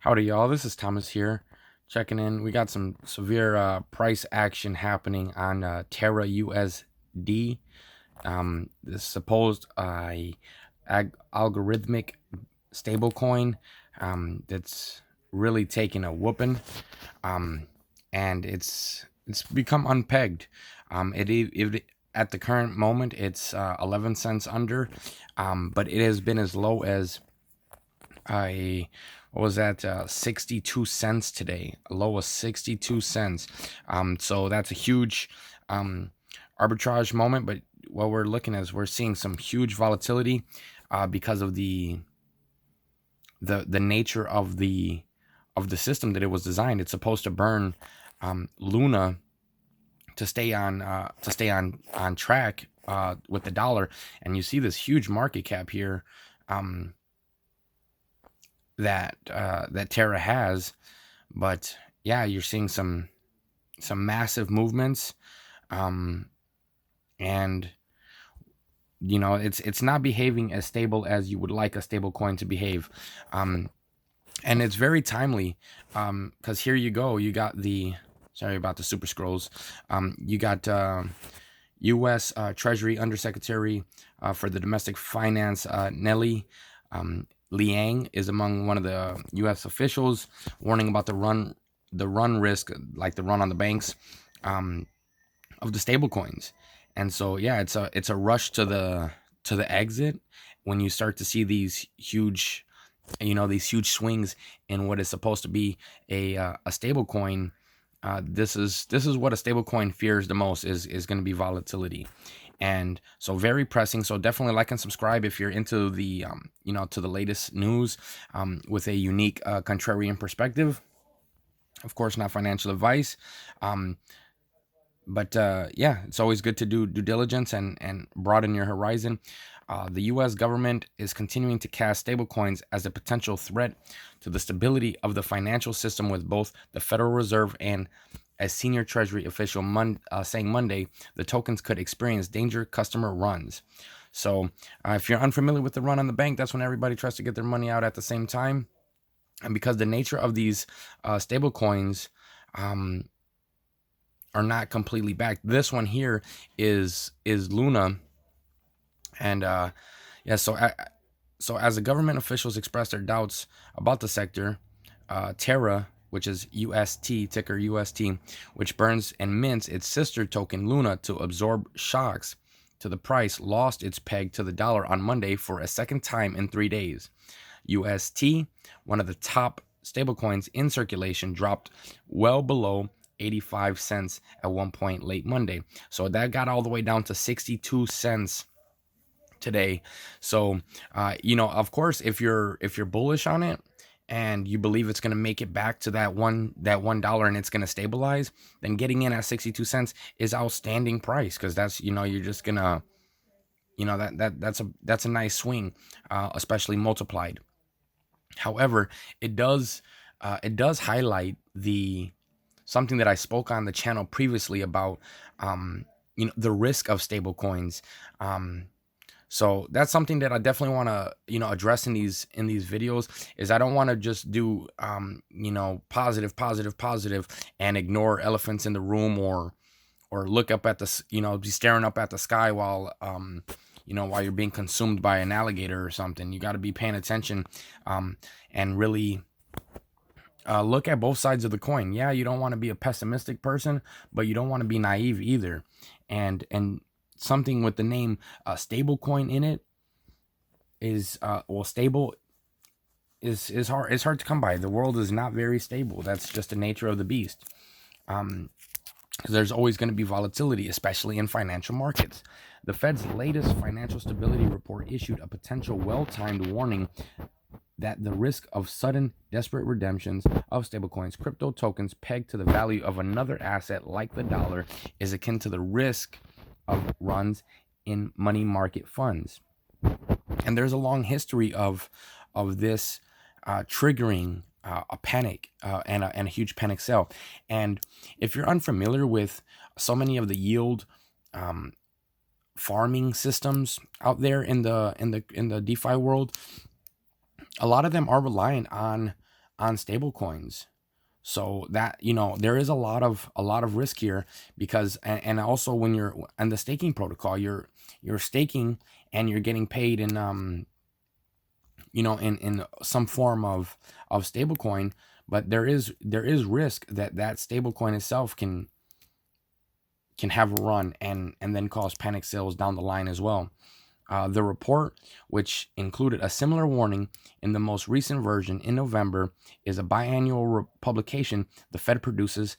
Howdy, y'all. This is Thomas here, checking in. We got some severe price action happening on Terra USD. This supposed algorithmic stablecoin that's really taking a whooping, and it's become unpegged. It at the current moment it's 11 cents under, but it has been as low as I what was that 62 cents today, a low of 62 cents. So that's a huge arbitrage moment, but what we're looking at is we're seeing some huge volatility because of the nature of the system that it was designed. It's supposed to burn Luna to stay on track with the dollar, and you see this huge market cap here that Terra has. But yeah, you're seeing some massive movements, and it's not behaving as stable as you would like a stable coin to behave. And it's very timely, because here you go, you got the sorry about the super scrolls. You got U.S. Treasury Undersecretary for the Domestic Finance, Nellie Liang, is among one of the U.S. officials warning about the run risk, like the run on the banks of the stable coins. And so yeah, it's a rush to the exit when you start to see these huge swings in what is supposed to be a stable coin. This is what a stable coin fears the most, is going to be volatility. And so very pressing. So definitely like and subscribe if you're into the to the latest news with a unique contrarian perspective. Of course, not financial advice. But yeah, it's always good to do due diligence and broaden your horizon. The U.S. government is continuing to cast stablecoins as a potential threat to the stability of the financial system, with both the Federal Reserve and a senior Treasury official saying Monday the tokens could experience danger customer runs. So if you're unfamiliar with the run on the bank, that's when everybody tries to get their money out at the same time. And because the nature of these stablecoins are not completely backed. This one here is Luna, and yeah. So as the government officials expressed their doubts about the sector, Terra, which is UST, ticker UST, which burns and mints its sister token Luna to absorb shocks to the price, lost its peg to the dollar on Monday for a second time in 3 days. UST, one of the top stablecoins in circulation, dropped well below 85 cents at one point late Monday. So that got all the way down to 62 cents today. So of course, if you're bullish on it and you believe it's going to make it back to that $1 and it's going to stabilize, then getting in at 62 cents is outstanding price, because that's you're just gonna that's a nice swing, especially multiplied. However, it does highlight something that I spoke on the channel previously about, the risk of stable coins. So that's something that I definitely want to address in these videos. Is I don't want to just do positive and ignore elephants in the room, or look up at the be staring up at the sky while while you're being consumed by an alligator or something. You got to be paying attention and really look at both sides of the coin. Yeah, you don't want to be a pessimistic person, but you don't want to be naive either. And something with the name stablecoin in it is stable is hard. It's hard to come by. The world is not very stable. That's just the nature of the beast. There's always going to be volatility, especially in financial markets. The Fed's latest financial stability report issued a potential well-timed warning that the risk of sudden, desperate redemptions of stablecoins, crypto tokens pegged to the value of another asset like the dollar, is akin to the risk of runs in money market funds. And there's a long history of this triggering a panic and a huge panic sell. And if you're unfamiliar with so many of the yield farming systems out there in the DeFi world, a lot of them are reliant on on stable coins. So that, there is a lot of risk here, because and also when you're on the staking protocol, you're staking and you're getting paid in in some form of stable coin. But there is risk that that stable coin itself can have a run and then cause panic sales down the line as well. The report, which included a similar warning in the most recent version in November, is a biannual publication the Fed produces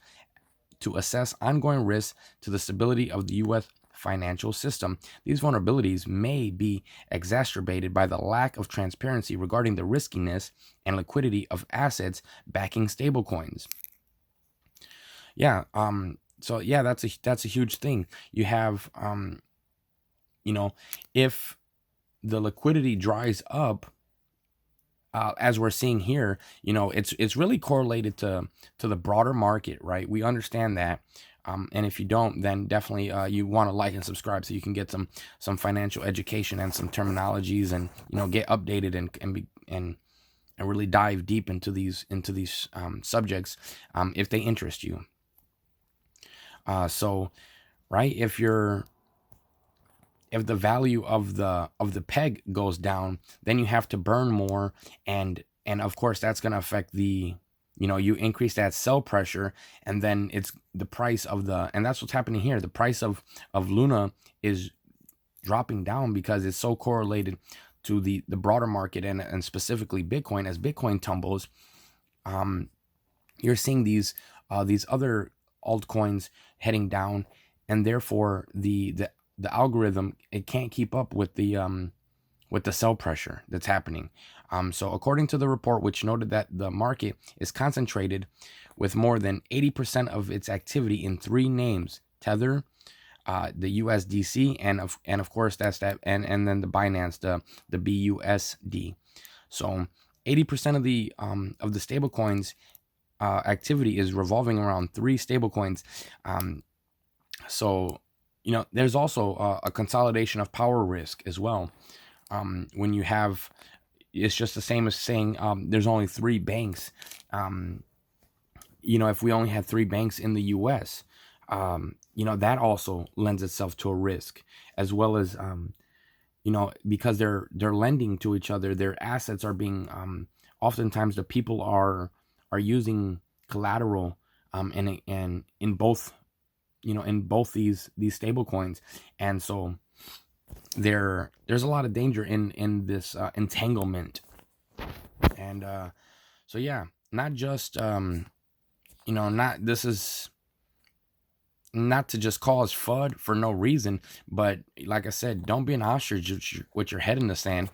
to assess ongoing risks to the stability of the U.S. financial system. These vulnerabilities may be exacerbated by the lack of transparency regarding the riskiness and liquidity of assets backing stablecoins. Yeah. So yeah, that's a huge thing. You have if the liquidity dries up, as we're seeing here, it's really correlated to the broader market, right? We understand that. And if you don't, then definitely you want to like and subscribe so you can get some financial education and some terminologies, and get updated and really dive deep into these subjects, if they interest you. So, right, if the value of the peg goes down, then you have to burn more, and of course that's going to affect you increase that sell pressure, and then it's the price of and that's what's happening here. The price of Luna is dropping down because it's so correlated to the broader market, and specifically Bitcoin. As Bitcoin tumbles, you're seeing these other altcoins heading down, and therefore the algorithm, it can't keep up with the sell pressure that's happening. So according to the report, which noted that the market is concentrated with more than 80% of its activity in three names: Tether, the USDC, and of course that's that, and then the Binance, the BUSD. So 80% of the stablecoins activity is revolving around three stablecoins. So there's also a consolidation of power risk as well. When you have, it's just the same as saying there's only three banks. If we only had three banks in the U.S., that also lends itself to a risk, as well as because they're lending to each other, their assets are being oftentimes the people are using collateral, and in both these stable coins. And so there's a lot of danger in this entanglement. And so yeah, not just not this is not to just cause FUD for no reason, but like I said, don't be an ostrich with your head in the sand.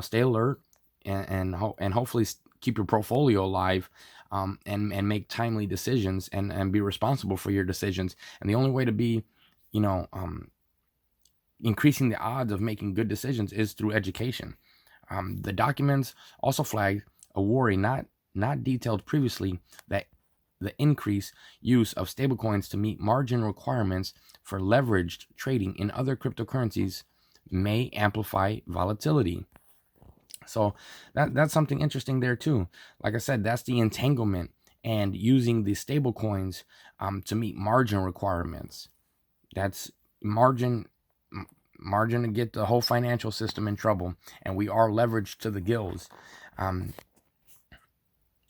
Stay alert, and hopefully keep your portfolio alive, and make timely decisions, and be responsible for your decisions. And the only way to be, increasing the odds of making good decisions is through education. The documents also flagged a worry not detailed previously, that the increased use of stablecoins to meet margin requirements for leveraged trading in other cryptocurrencies may amplify volatility. So that's something interesting there too. Like I said, that's the entanglement, and using the stable coins to meet margin requirements. That's margin to get the whole financial system in trouble, and we are leveraged to the gills,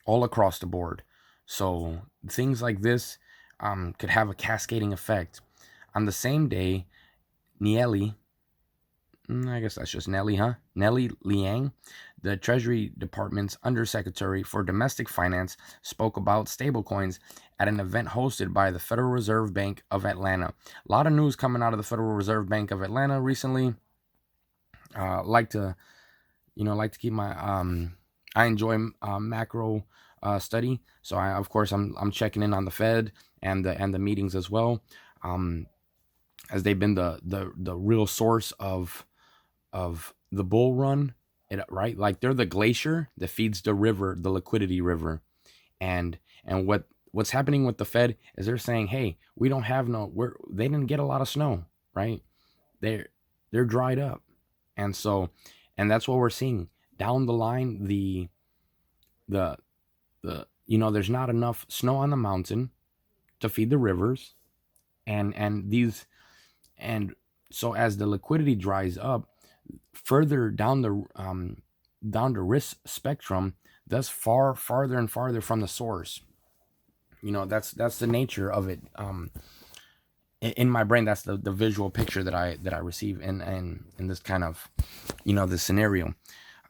all across the board. So things like this could have a cascading effect. On the same day, Nieli, I guess that's just Nelly, huh? Nelly Liang, the Treasury Department's Undersecretary for Domestic Finance, spoke about stablecoins at an event hosted by the Federal Reserve Bank of Atlanta. A lot of news coming out of the Federal Reserve Bank of Atlanta recently. Like to keep my I enjoy macro study, so of course I'm checking in on the Fed and the meetings as well, as they've been the real source of the bull run, right? Like they're the glacier that feeds the river, the liquidity river. And what's happening with the Fed is they're saying, hey, we don't have they didn't get a lot of snow, right? They're dried up. And so, and that's what we're seeing down the line. The there's not enough snow on the mountain to feed the rivers, and so as the liquidity dries up further down the risk spectrum, that's farther and farther from the source. That's the nature of it. In my brain, that's the visual picture that I receive in this kind of this scenario.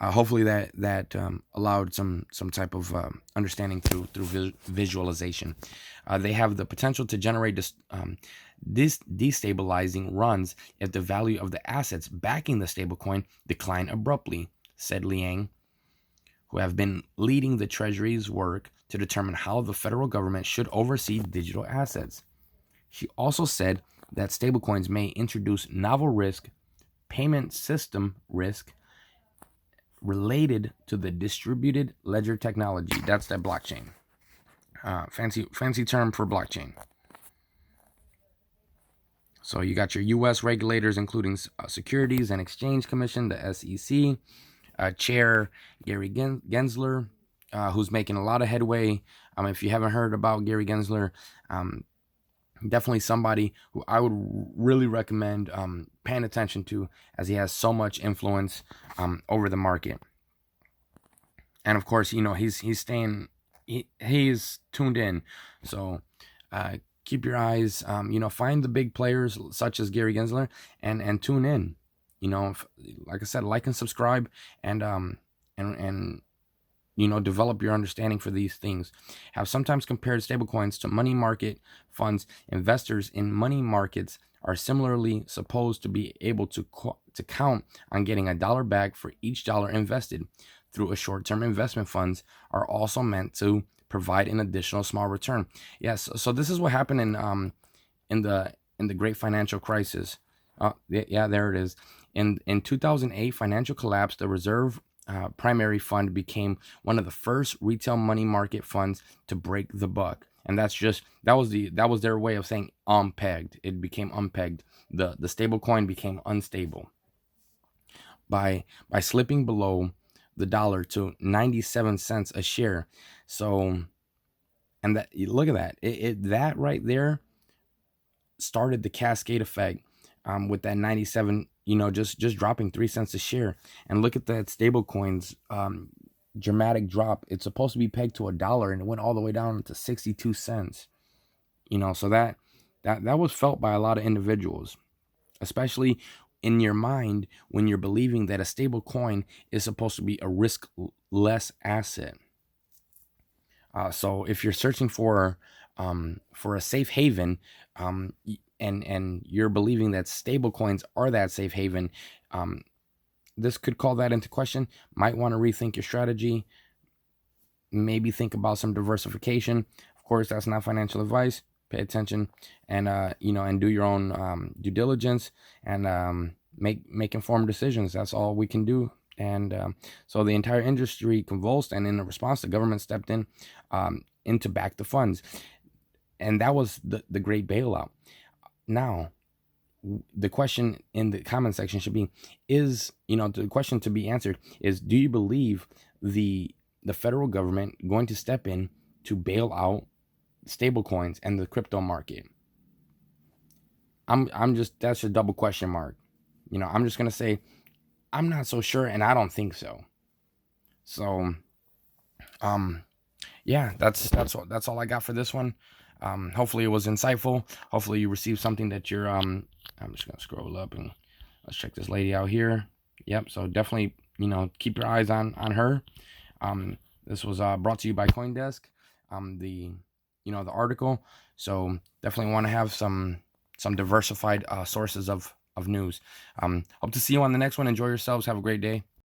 Hopefully that allowed some type of understanding through visualization. They have the potential to generate this destabilizing runs if the value of the assets backing the stablecoin decline abruptly, said Liang, who have been leading the Treasury's work to determine how the federal government should oversee digital assets. She also said that stablecoins may introduce novel risk, payment system risk, related to the distributed ledger technology. That's that blockchain. Fancy term for blockchain. So you got your U.S. regulators, including Securities and Exchange Commission, the SEC, Chair Gary Gensler, who's making a lot of headway. If you haven't heard about Gary Gensler, definitely somebody who I would really recommend paying attention to, as he has so much influence over the market. And of course, he's tuned in. So keep your eyes, find the big players such as Gary Gensler and tune in. Like I said, like and subscribe, and develop your understanding for these things. Have sometimes compared stablecoins to money market funds. Investors in money markets are similarly supposed to be able to count on getting $1 back for each dollar invested. Through a short-term investment funds are also meant to provide an additional small return. Yes, so this is what happened in the Great Financial Crisis. Yeah, there it is. In 2008 financial collapse, the reserve primary fund became one of the first retail money market funds to break the buck, and that was their way of saying unpegged. It became unpegged. The stable coin became unstable by slipping below the dollar to 97 cents a share. So, and that, look at that, that right there started the cascade effect, with that 97, just dropping 3 cents a share. And look at that stable coins dramatic drop. It's supposed to be pegged to $1, and it went all the way down to 62 cents. So that was felt by a lot of individuals, especially in your mind when you're believing that a stable coin is supposed to be a risk-less asset. So if you're searching for a safe haven, and you're believing that stable coins are that safe haven, this could call that into question. Might want to rethink your strategy. Maybe think about some diversification. Of course, that's not financial advice. Pay attention, and and do your own due diligence, and make informed decisions. That's all we can do. And so the entire industry convulsed, and in response, the government stepped in to back the funds, and that was the great bailout. Now, the question in the comment section should be: the question to be answered is, do you believe the federal government going to step in to bail out stable coins and the crypto market? That's a double question mark. I'm just gonna say I'm not so sure, and I don't think so. So yeah, that's all I got for this one. Hopefully it was insightful. Hopefully you received something that you're I'm just gonna scroll up and let's check this lady out here. Yep, so definitely keep your eyes on her. This was brought to you by CoinDesk, the article. So definitely want to have some diversified sources of news. Hope to see you on the next one. Enjoy yourselves. Have a great day.